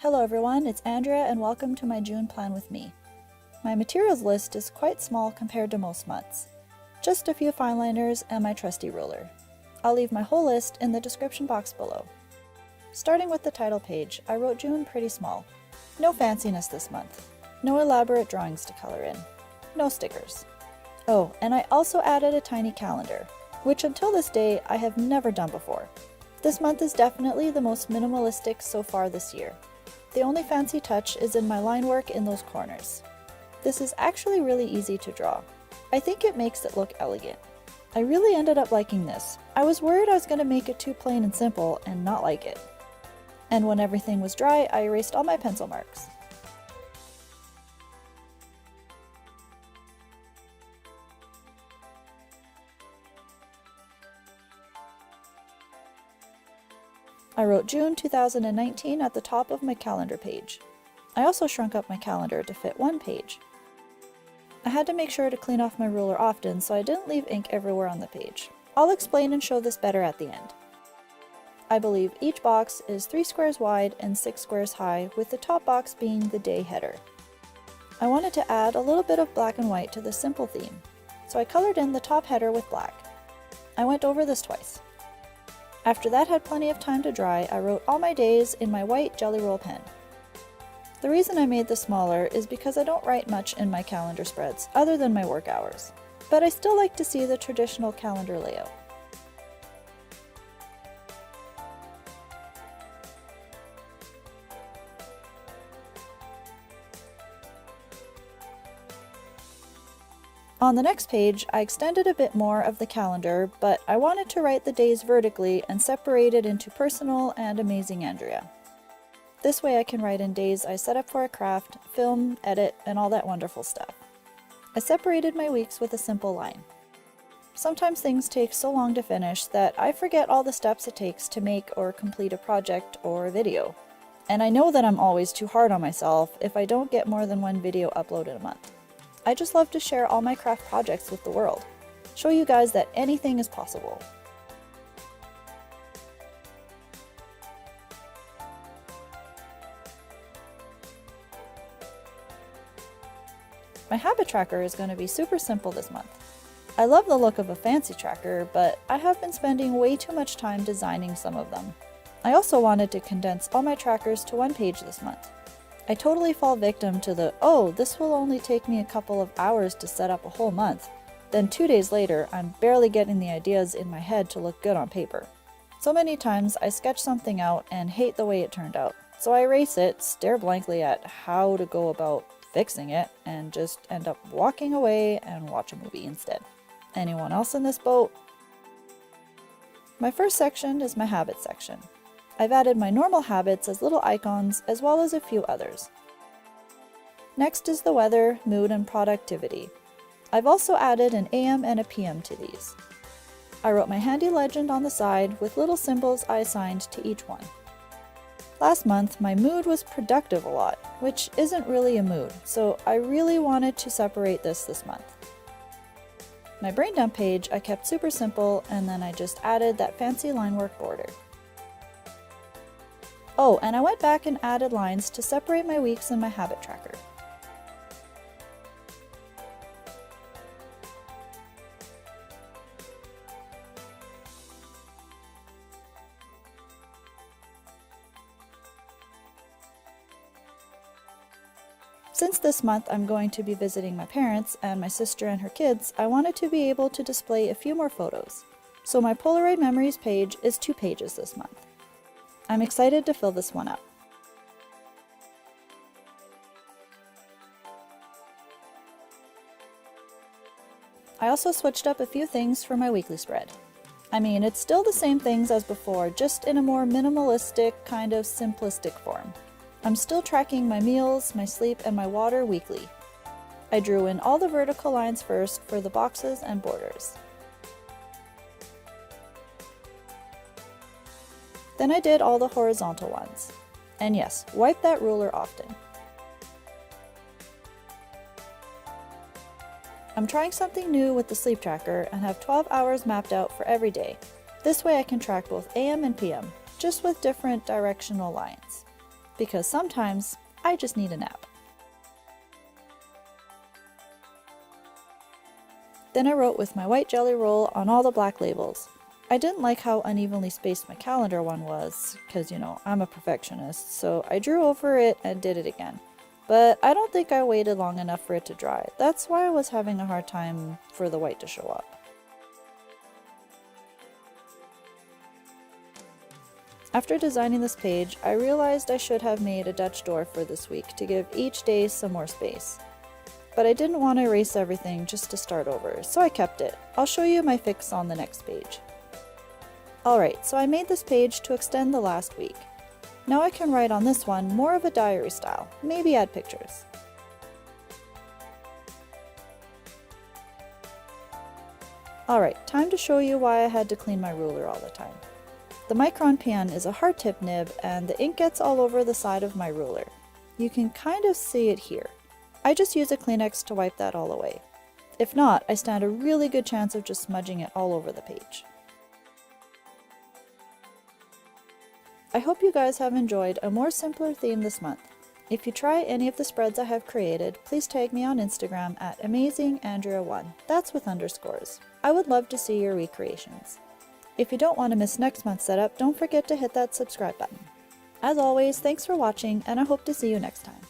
Hello everyone, it's Andrea and welcome to my June plan with me. My materials list is quite small compared to most months. Just a few fine liners and my trusty ruler. I'll leave my whole list in the description box below. Starting with the title page, I wrote June pretty small. No fanciness this month. No elaborate drawings to color in. No stickers. Oh, and I also added a tiny calendar, which until this day I have never done before. This month is definitely the most minimalistic so far this year. The only fancy touch is in my line work in those corners. This is actually really easy to draw. I think it makes it look elegant. I really ended up liking this. I was worried I was going to make it too plain and simple and not like it. And when everything was dry, I erased all my pencil marks. I wrote June 2019 at the top of my calendar page. I also shrunk up my calendar to fit one page. I had to make sure to clean off my ruler often so I didn't leave ink everywhere on the page. I'll explain and show this better at the end. I believe each box is 3 squares wide and 6 squares high, with the top box being the day header. I wanted to add a little bit of black and white to the simple theme, so I colored in the top header with black. I went over this twice. After that had plenty of time to dry, I wrote all my days in my white Jelly Roll pen. The reason I made this smaller is because I don't write much in my calendar spreads other than my work hours, but I still like to see the traditional calendar layout. On the next page, I extended a bit more of the calendar, but I wanted to write the days vertically and separate it into personal and Amazing-Andrea. This way I can write in days I set up for a craft, film, edit, and all that wonderful stuff. I separated my weeks with a simple line. Sometimes things take so long to finish that I forget all the steps it takes to make or complete a project or a video. And I know that I'm always too hard on myself if I don't get more than one video uploaded a month. I just love to share all my craft projects with the world. Show you guys that anything is possible. My habit tracker is going to be super simple this month. I love the look of a fancy tracker, but I have been spending way too much time designing some of them. I also wanted to condense all my trackers to one page this month. I totally fall victim to the, oh, this will only take me a couple of hours to set up a whole month. Then 2 days later, I'm barely getting the ideas in my head to look good on paper. So many times I sketch something out and hate the way it turned out. So I erase it, stare blankly at how to go about fixing it, and just end up walking away and watch a movie instead. Anyone else in this boat? My first section is my habits section. I've added my normal habits as little icons as well as a few others. Next is the weather, mood, and productivity. I've also added an AM and a PM to these. I wrote my handy legend on the side with little symbols I assigned to each one. Last month, my mood was productive a lot, which isn't really a mood, so I really wanted to separate this month. My brain dump page I kept super simple, and then I just added that fancy line work border. Oh, and I went back and added lines to separate my weeks in my habit tracker. Since this month I'm going to be visiting my parents and my sister and her kids, I wanted to be able to display a few more photos. So my Polaroid Memories page is 2 pages this month. I'm excited to fill this one up. I also switched up a few things for my weekly spread. I mean, it's still the same things as before, just in a more minimalistic, kind of simplistic form. I'm still tracking my meals, my sleep, and my water weekly. I drew in all the vertical lines first for the boxes and borders. Then I did all the horizontal ones. And yes, wipe that ruler often. I'm trying something new with the sleep tracker and have 12 hours mapped out for every day. This way I can track both AM and PM, just with different directional lines. because sometimes I just need a nap. Then I wrote with my white jelly roll on all the black labels. I didn't like how unevenly spaced my calendar one was, because I'm a perfectionist, so I drew over it and did it again. But I don't think I waited long enough for it to dry. That's why I was having a hard time for the white to show up. After designing this page, I realized I should have made a Dutch door for this week to give each day some more space. But I didn't want to erase everything just to start over, so I kept it. I'll show you my fix on the next page. Alright, so I made this page to extend the last week. Now I can write on this one more of a diary style, maybe add pictures. Alright, time to show you why I had to clean my ruler all the time. The Micron pen is a hard tip nib and the ink gets all over the side of my ruler. You can kind of see it here. I just use a Kleenex to wipe that all away. If not, I stand a really good chance of just smudging it all over the page. I hope you guys have enjoyed a more simpler theme this month. If you try any of the spreads I have created, please tag me on Instagram at Amazing-Andrea1. That's with underscores. I would love to see your recreations. If you don't want to miss next month's setup, don't forget to hit that subscribe button. As always, thanks for watching, and I hope to see you next time.